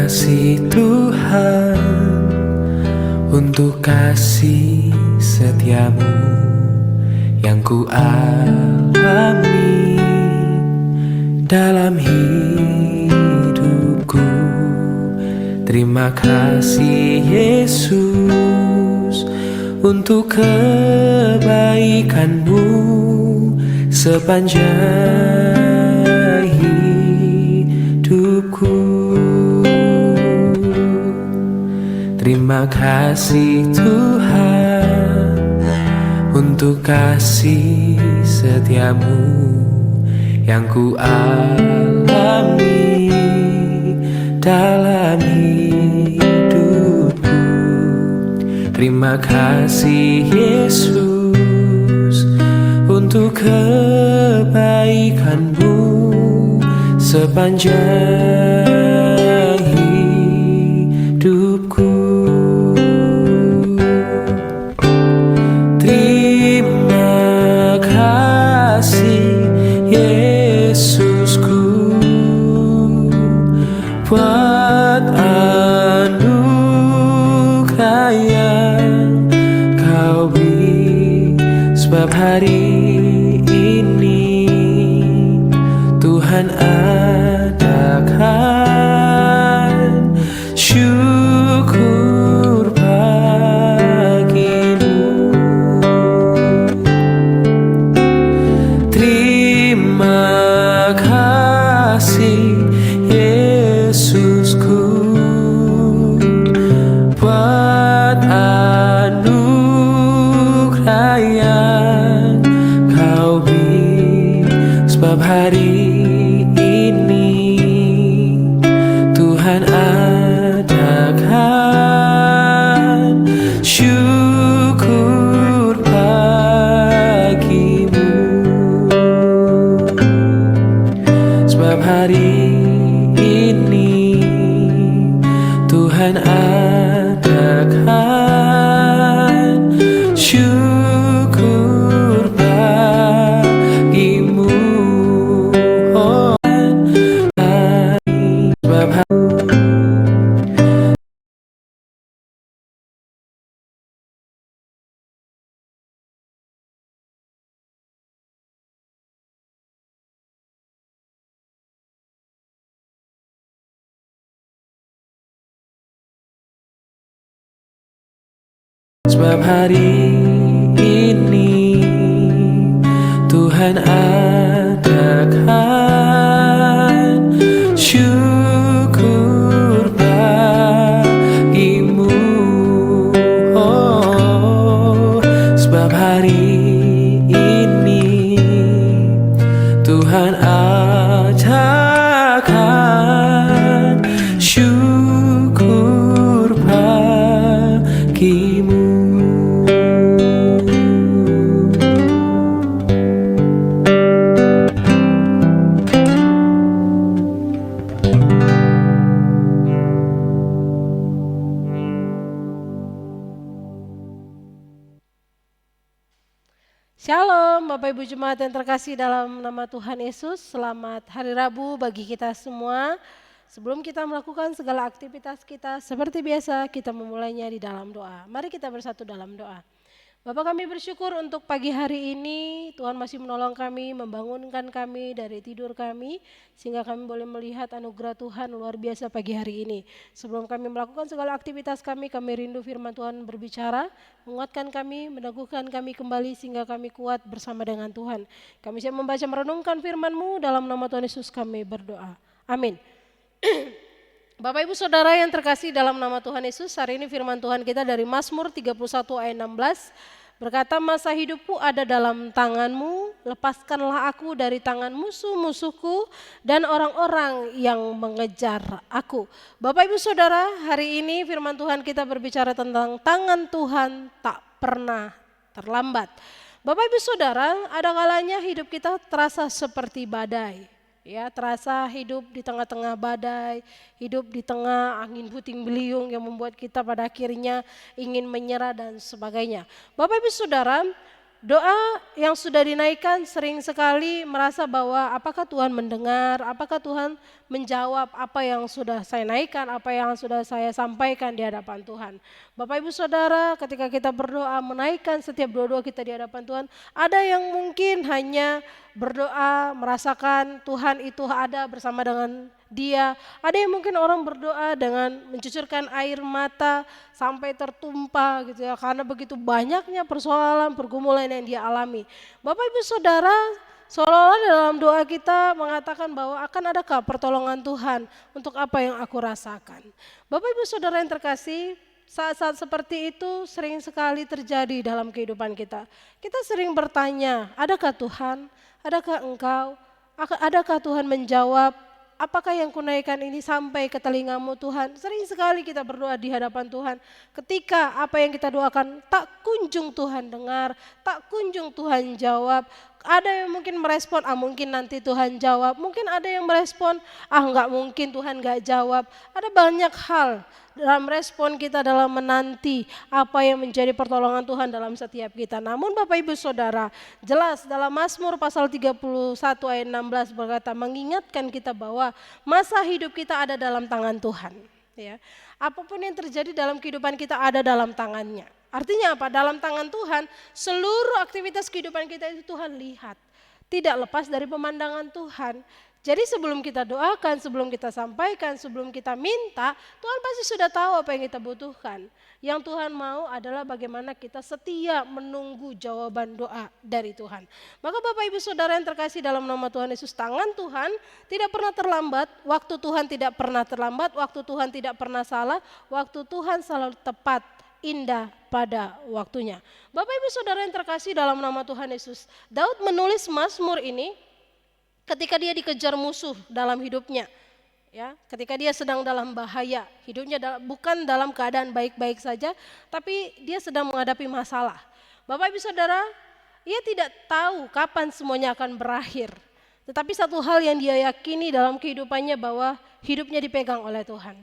kasih Tuhan untuk kasih setiamu yang ku alami dalam hidupku. Terima kasih Yesus untuk kebaikanmu sepanjang hidupku. Terima kasih Tuhan untuk kasih setiamu yang ku alami dalam hidupku. Terima kasih Yesus untuk kebaikanmu sepanjang hidupku. Terima kasih Yesusku buat anugerah yang kau beri, sebab hari ini Tuhan adakan syukur bagimu. Terima kasih Yesusku buat anugerah yang kau beri, sebab hari ini Tuhan adakan syukur bagimu. Sebab hari ini Tuhan adakan syukur bagimu. Oh, sebab hari ini Tuhan adakan syukur bagimu. Oh, sebab hari ini Tuhan adakan syukur bagimu. Shalom Bapak Ibu Jemaat yang terkasih dalam nama Tuhan Yesus. Selamat hari Rabu bagi kita semua. Sebelum kita melakukan segala aktivitas kita seperti biasa, kita memulainya di dalam doa. Mari kita bersatu dalam doa. Bapak, kami bersyukur untuk pagi hari ini Tuhan masih menolong kami, membangunkan kami dari tidur kami, sehingga kami boleh melihat anugerah Tuhan luar biasa pagi hari ini. Sebelum kami melakukan segala aktivitas kami rindu firman Tuhan berbicara, menguatkan kami, meneguhkan kami kembali sehingga kami kuat bersama dengan Tuhan. Kami siap membaca merenungkan firman-Mu, dalam nama Tuhan Yesus kami berdoa. Amin. Bapak Ibu Saudara yang terkasih dalam nama Tuhan Yesus, hari ini firman Tuhan kita dari Mazmur 31 ayat 16 berkata, masa hidupku ada dalam tangan-Mu, lepaskanlah aku dari tangan musuh-musuhku dan orang-orang yang mengejar aku. Bapak Ibu Saudara, hari ini firman Tuhan kita berbicara tentang tangan Tuhan tak pernah terlambat. Bapak Ibu Saudara, ada kalanya hidup kita terasa seperti badai. Ya, terasa hidup di tengah-tengah badai, hidup di tengah angin puting beliung yang membuat kita pada akhirnya ingin menyerah dan sebagainya. Bapak Ibu Saudara, Doa yang sudah dinaikkan sering sekali merasa bahwa apakah Tuhan mendengar, apakah Tuhan menjawab apa yang sudah saya naikkan, apa yang sudah saya sampaikan di hadapan Tuhan. Bapak Ibu Saudara, ketika kita berdoa menaikkan setiap doa-doa kita di hadapan Tuhan, ada yang mungkin hanya berdoa merasakan Tuhan itu ada bersama dengan dia. Ada yang mungkin orang berdoa dengan mencucurkan air mata sampai tertumpah gitu ya, karena begitu banyaknya persoalan pergumulan yang dia alami. Bapak Ibu Saudara, seolah-olah dalam doa kita mengatakan bahwa akan adakah pertolongan Tuhan untuk apa yang aku rasakan. Bapak Ibu Saudara yang terkasih, saat-saat seperti itu sering sekali terjadi dalam kehidupan kita. Kita sering bertanya, adakah Tuhan? Adakah Engkau? Adakah Tuhan menjawab? Apakah yang kunaikan ini sampai ke telingamu Tuhan? Sering sekali kita berdoa di hadapan Tuhan. Ketika apa yang kita doakan tak kunjung Tuhan dengar, tak kunjung Tuhan jawab. Ada yang mungkin merespon, mungkin nanti Tuhan jawab. Mungkin ada yang merespon, enggak mungkin Tuhan enggak jawab. Ada banyak hal dalam respon kita dalam menanti apa yang menjadi pertolongan Tuhan dalam setiap kita. Namun Bapak Ibu Saudara, jelas dalam Mazmur pasal 31 ayat 16 berkata, mengingatkan kita bahwa masa hidup kita ada dalam tangan Tuhan. Ya. Apapun yang terjadi dalam kehidupan kita ada dalam tangannya. Artinya apa? Dalam tangan Tuhan, seluruh aktivitas kehidupan kita itu Tuhan lihat. Tidak lepas dari pemandangan Tuhan. Jadi sebelum kita doakan, sebelum kita sampaikan, sebelum kita minta, Tuhan pasti sudah tahu apa yang kita butuhkan. Yang Tuhan mau adalah bagaimana kita setia menunggu jawaban doa dari Tuhan. Maka Bapak Ibu Saudara yang terkasih dalam nama Tuhan Yesus, tangan Tuhan tidak pernah terlambat, waktu Tuhan tidak pernah terlambat, waktu Tuhan tidak pernah salah, waktu Tuhan selalu tepat, indah pada waktunya. Bapak Ibu Saudara yang terkasih dalam nama Tuhan Yesus, Daud menulis Mazmur ini ketika dia dikejar musuh dalam hidupnya, ya, ketika dia sedang dalam bahaya, hidupnya bukan dalam keadaan baik-baik saja, tapi dia sedang menghadapi masalah. Bapak Ibu Saudara, ia tidak tahu kapan semuanya akan berakhir, tetapi satu hal yang dia yakini dalam kehidupannya bahwa hidupnya dipegang oleh Tuhan.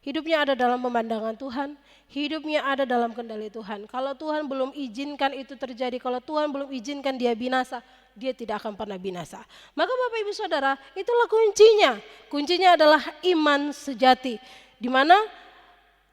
Hidupnya ada dalam pemandangan Tuhan, hidupnya ada dalam kendali Tuhan. Kalau Tuhan belum izinkan itu terjadi, kalau Tuhan belum izinkan dia binasa, dia tidak akan pernah binasa. Maka Bapak Ibu Saudara, itulah kuncinya. Kuncinya adalah iman sejati. Di mana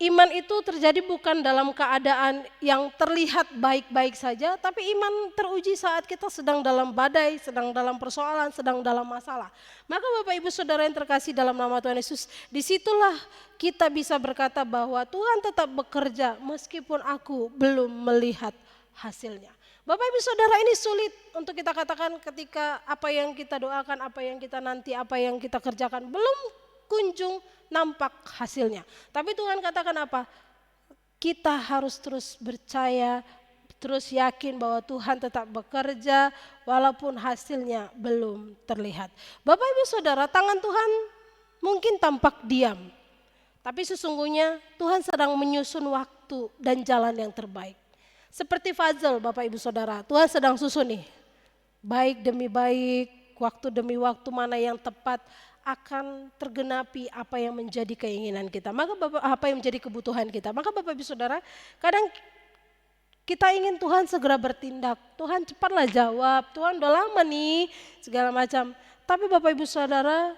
iman itu terjadi bukan dalam keadaan yang terlihat baik-baik saja, tapi iman teruji saat kita sedang dalam badai, sedang dalam persoalan, sedang dalam masalah. Maka Bapak Ibu Saudara yang terkasih dalam nama Tuhan Yesus, disitulah kita bisa berkata bahwa Tuhan tetap bekerja meskipun aku belum melihat hasilnya. Bapak Ibu Saudara, ini sulit untuk kita katakan ketika apa yang kita doakan, apa yang kita nanti, apa yang kita kerjakan belum kunjung nampak hasilnya. Tapi Tuhan katakan apa? Kita harus terus percaya, terus yakin bahwa Tuhan tetap bekerja walaupun hasilnya belum terlihat. Bapak Ibu Saudara, tangan Tuhan mungkin tampak diam, tapi sesungguhnya Tuhan sedang menyusun waktu dan jalan yang terbaik. Seperti puzzle Bapak Ibu Saudara, Tuhan sedang susun nih, baik demi baik, waktu demi waktu mana yang tepat akan tergenapi apa yang menjadi keinginan kita. Maka apa yang menjadi kebutuhan kita. Maka Bapak Ibu Saudara, kadang kita ingin Tuhan segera bertindak. Tuhan cepatlah jawab, Tuhan udah lama nih segala macam. Tapi Bapak Ibu Saudara,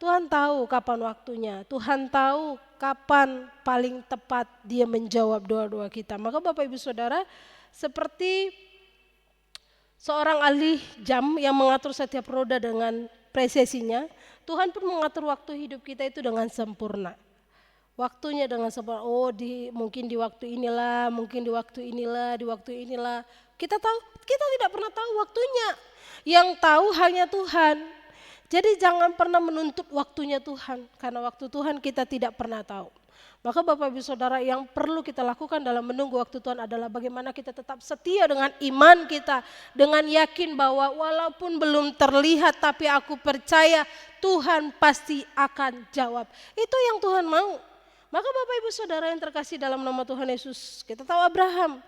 Tuhan tahu kapan waktunya. Tuhan tahu kapan paling tepat dia menjawab doa-doa kita. Maka Bapak Ibu Saudara, seperti seorang ahli jam yang mengatur setiap roda dengan presisinya, Tuhan pun mengatur waktu hidup kita itu dengan sempurna. Waktunya dengan sempurna. Mungkin di waktu inilah, mungkin di waktu inilah, di waktu inilah. Kita tidak pernah tahu waktunya. Yang tahu hanya Tuhan. Jadi jangan pernah menuntut waktunya Tuhan, karena waktu Tuhan kita tidak pernah tahu. Maka Bapak Ibu Saudara, yang perlu kita lakukan dalam menunggu waktu Tuhan adalah bagaimana kita tetap setia dengan iman kita, dengan yakin bahwa walaupun belum terlihat tapi aku percaya Tuhan pasti akan jawab. Itu yang Tuhan mau. Maka Bapak Ibu Saudara yang terkasih dalam nama Tuhan Yesus, kita tahu Abraham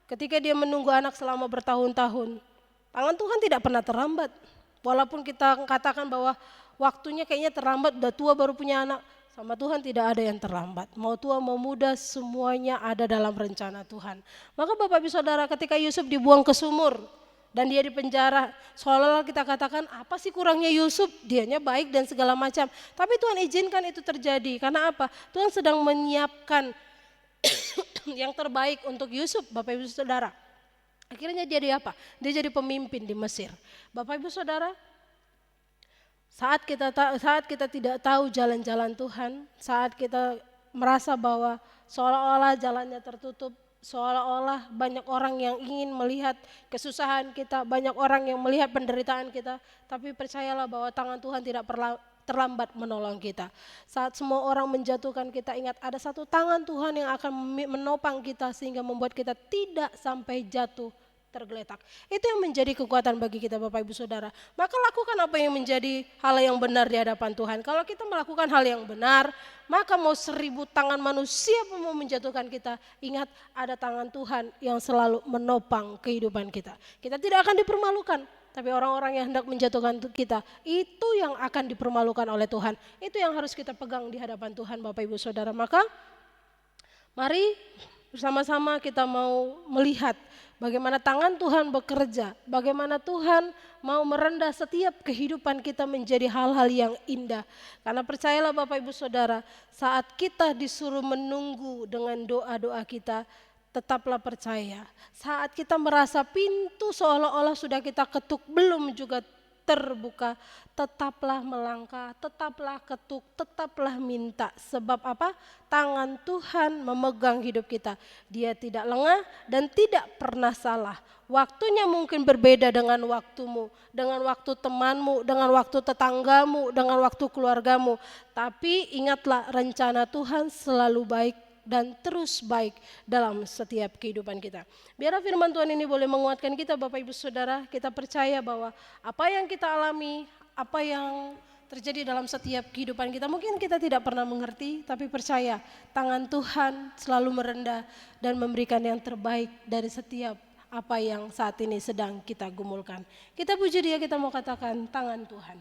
ketika dia menunggu anak selama bertahun-tahun, tangan Tuhan tidak pernah terlambat. Walaupun kita katakan bahwa waktunya kayaknya terlambat, udah tua baru punya anak. Sama Tuhan tidak ada yang terlambat. Mau tua mau muda semuanya ada dalam rencana Tuhan. Maka Bapak Ibu Saudara, ketika Yusuf dibuang ke sumur dan dia di penjara, seolah-olah kita katakan apa sih kurangnya Yusuf? Dianya baik dan segala macam. Tapi Tuhan izinkan itu terjadi. Karena apa? Tuhan sedang menyiapkan yang terbaik untuk Yusuf, Bapak Ibu Saudara. Akhirnya dia jadi apa? Dia jadi pemimpin di Mesir. Bapak Ibu Saudara, saat kita tidak tahu jalan-jalan Tuhan, saat kita merasa bahwa seolah-olah jalannya tertutup, seolah-olah banyak orang yang ingin melihat kesusahan kita, banyak orang yang melihat penderitaan kita, tapi percayalah bahwa tangan Tuhan tidak terlambat menolong kita. Saat semua orang menjatuhkan kita, ingat ada satu tangan Tuhan yang akan menopang kita sehingga membuat kita tidak sampai jatuh tergeletak. Itu yang menjadi kekuatan bagi kita Bapak Ibu Saudara. Maka lakukan apa yang menjadi hal yang benar di hadapan Tuhan. Kalau kita melakukan hal yang benar, maka mau 1000 tangan manusia pun mau menjatuhkan kita, ingat ada tangan Tuhan yang selalu menopang kehidupan kita. Kita tidak akan dipermalukan, tapi orang-orang yang hendak menjatuhkan kita, itu yang akan dipermalukan oleh Tuhan. Itu yang harus kita pegang di hadapan Tuhan Bapak Ibu Saudara. Maka mari bersama-sama kita mau melihat bagaimana tangan Tuhan bekerja, bagaimana Tuhan mau merendah setiap kehidupan kita menjadi hal-hal yang indah. Karena percayalah Bapak Ibu Saudara, saat kita disuruh menunggu dengan doa-doa kita, tetaplah percaya. Saat kita merasa pintu seolah-olah sudah kita ketuk belum juga terbuka, tetaplah melangkah, tetaplah ketuk, tetaplah minta. Sebab apa? Tangan Tuhan memegang hidup kita. Dia tidak lengah dan tidak pernah salah. Waktunya mungkin berbeda dengan waktumu, dengan waktu temanmu, dengan waktu tetanggamu, dengan waktu keluargamu. Tapi ingatlah, rencana Tuhan selalu baik dan terus baik dalam setiap kehidupan kita. Biar firman Tuhan ini boleh menguatkan kita Bapak Ibu Saudara. Kita percaya bahwa apa yang kita alami, apa yang terjadi dalam setiap kehidupan kita, mungkin kita tidak pernah mengerti, tapi percaya tangan Tuhan selalu merendah dan memberikan yang terbaik dari setiap apa yang saat ini sedang kita gumulkan. Kita puji Dia, kita mau katakan tangan Tuhan.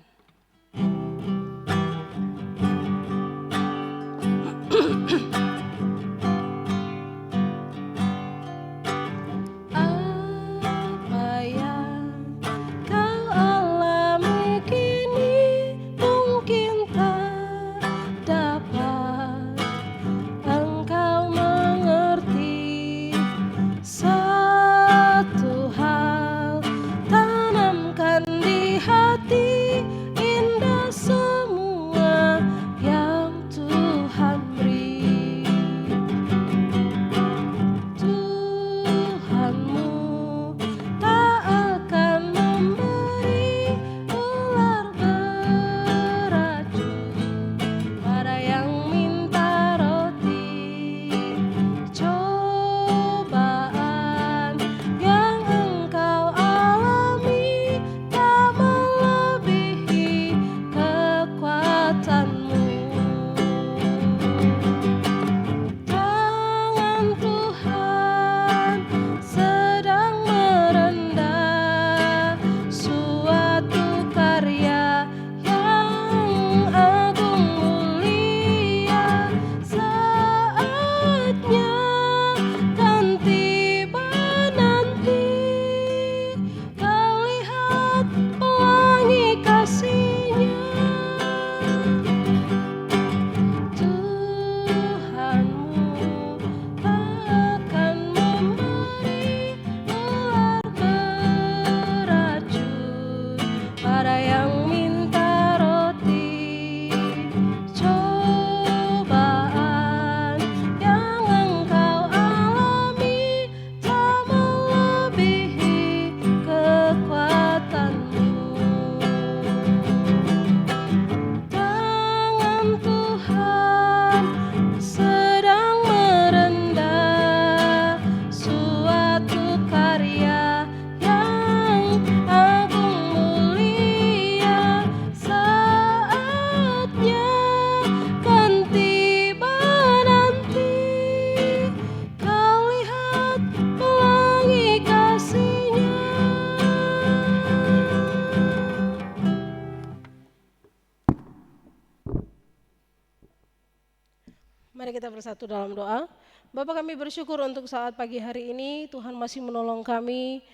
Mari kita bersatu dalam doa. Bapa, kami bersyukur untuk saat pagi hari ini Tuhan masih menolong kami,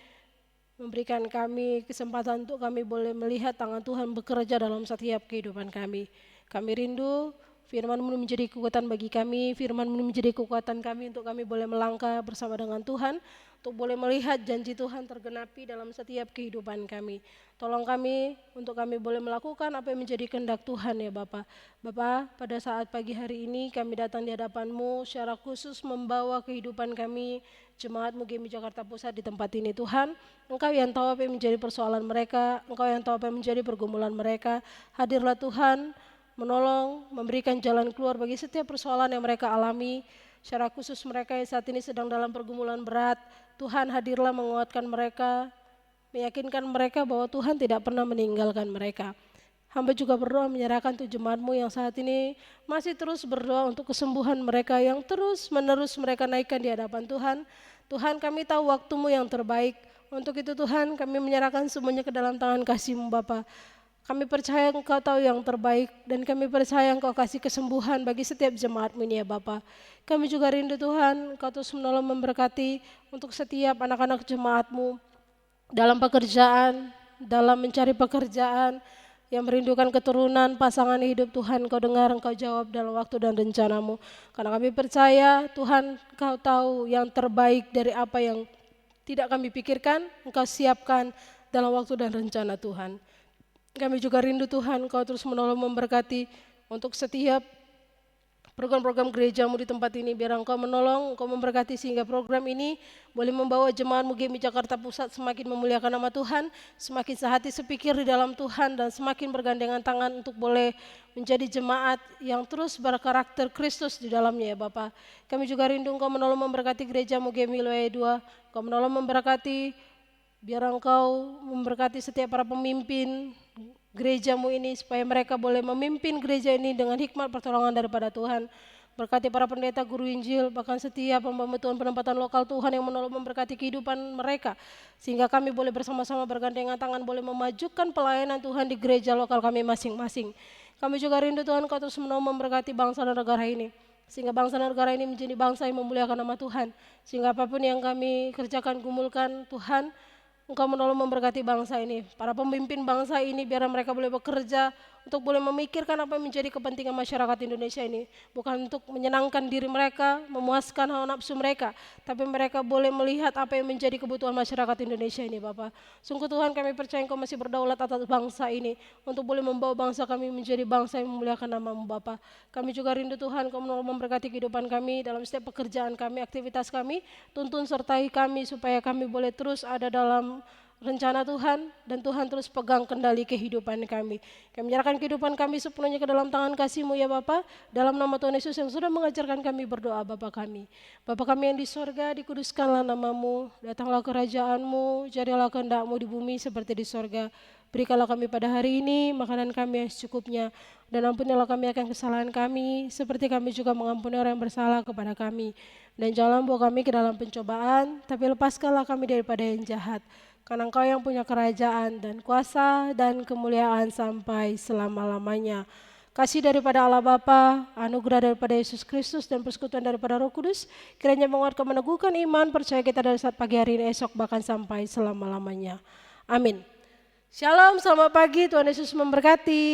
memberikan kami kesempatan untuk kami boleh melihat tangan Tuhan bekerja dalam setiap kehidupan kami. Kami rindu firman-Mu menjadi kekuatan bagi kami, firman-Mu menjadi kekuatan kami untuk kami boleh melangkah bersama dengan Tuhan, untuk boleh melihat janji Tuhan tergenapi dalam setiap kehidupan kami. Tolong kami untuk kami boleh melakukan apa yang menjadi kehendak Tuhan ya Bapa. Bapa, pada saat pagi hari ini kami datang di hadapan-Mu secara khusus membawa kehidupan kami, Jemaat-Mu GMI Jakarta Pusat di tempat ini Tuhan. Engkau yang tahu apa yang menjadi persoalan mereka, Engkau yang tahu apa yang menjadi pergumulan mereka. Hadirlah Tuhan, menolong, memberikan jalan keluar bagi setiap persoalan yang mereka alami. Secara khusus mereka yang saat ini sedang dalam pergumulan berat, Tuhan hadirlah menguatkan mereka, meyakinkan mereka bahwa Tuhan tidak pernah meninggalkan mereka. Hamba juga berdoa menyerahkan tuh jemaat-Mu yang saat ini masih terus berdoa untuk kesembuhan mereka yang terus menerus mereka naikkan di hadapan Tuhan. Tuhan, kami tahu waktu-Mu yang terbaik. Untuk itu Tuhan, kami menyerahkan semuanya ke dalam tangan kasih-Mu Bapa. Kami percaya Engkau tahu yang terbaik dan kami percaya Engkau kasih kesembuhan bagi setiap jemaat-Mu ini ya Bapa. Kami juga rindu Tuhan, Engkau terus menolong memberkati untuk setiap anak-anak jemaat-Mu dalam pekerjaan, dalam mencari pekerjaan, yang merindukan keturunan, pasangan hidup Tuhan, Engkau dengar, Engkau jawab dalam waktu dan rencana-Mu. Karena kami percaya Tuhan, Engkau tahu yang terbaik dari apa yang tidak kami pikirkan, Engkau siapkan dalam waktu dan rencana Tuhan. Kami juga rindu Tuhan, Engkau terus menolong memberkati untuk setiap program-program gereja-Mu di tempat ini. Biar Engkau menolong, Engkau memberkati sehingga program ini boleh membawa jemaat-Mu GMI Jakarta Pusat semakin memuliakan nama Tuhan, semakin sehati sepikir di dalam Tuhan dan semakin bergandengan tangan untuk boleh menjadi jemaat yang terus berkarakter Kristus di dalamnya ya Bapa. Kami juga rindu Engkau menolong memberkati gereja-Mu GMI Loe 2, Engkau menolong memberkati, biar Engkau memberkati setiap para pemimpin gereja-Mu ini supaya mereka boleh memimpin gereja ini dengan hikmat pertolongan daripada Tuhan. Berkati para pendeta, guru Injil, bahkan setiap hamba Tuhan penempatan lokal Tuhan yang menolong memberkati kehidupan mereka. Sehingga kami boleh bersama-sama bergandengan tangan boleh memajukan pelayanan Tuhan di gereja lokal kami masing-masing. Kami juga rindu Tuhan Kau terus menolong memberkati bangsa dan negara ini. Sehingga bangsa dan negara ini menjadi bangsa yang memuliakan nama Tuhan. Sehingga apapun yang kami kerjakan, gumulkan Tuhan, Engkau menolong memberkati bangsa ini, para pemimpin bangsa ini biar mereka boleh bekerja untuk boleh memikirkan apa yang menjadi kepentingan masyarakat Indonesia ini. Bukan untuk menyenangkan diri mereka, memuaskan hawa nafsu mereka, tapi mereka boleh melihat apa yang menjadi kebutuhan masyarakat Indonesia ini Bapak. Sungguh Tuhan kami percaya Engkau masih berdaulat atas bangsa ini untuk boleh membawa bangsa kami menjadi bangsa yang memuliakan nama-Mu Bapak. Kami juga rindu Tuhan Engkau menolong memberkati kehidupan kami dalam setiap pekerjaan kami, aktivitas kami, tuntun sertai kami supaya kami boleh terus ada dalam rencana Tuhan dan Tuhan terus pegang kendali kehidupan kami. Kami menyerahkan kehidupan kami sepenuhnya ke dalam tangan kasih-Mu ya Bapa. Dalam nama Tuhan Yesus yang sudah mengajarkan kami berdoa Bapa kami. Bapa kami yang di sorga, dikuduskanlah nama-Mu, datanglah kerajaan-Mu, jadilah kehendak-Mu di bumi seperti di sorga. Berikanlah kami pada hari ini makanan kami yang secukupnya, dan ampunilah kami akan kesalahan kami, seperti kami juga mengampuni orang yang bersalah kepada kami. Dan janganlah bawa kami ke dalam pencobaan, tapi lepaskanlah kami daripada yang jahat. Karena Engkau yang punya kerajaan dan kuasa dan kemuliaan sampai selama-lamanya. Kasih daripada Allah Bapa, anugerah daripada Yesus Kristus dan persekutuan daripada Roh Kudus, kiranya menguatkan meneguhkan iman percaya kita dari saat pagi hari ini, esok bahkan sampai selama-lamanya. Amin. Shalom, selamat pagi, Tuhan Yesus memberkati.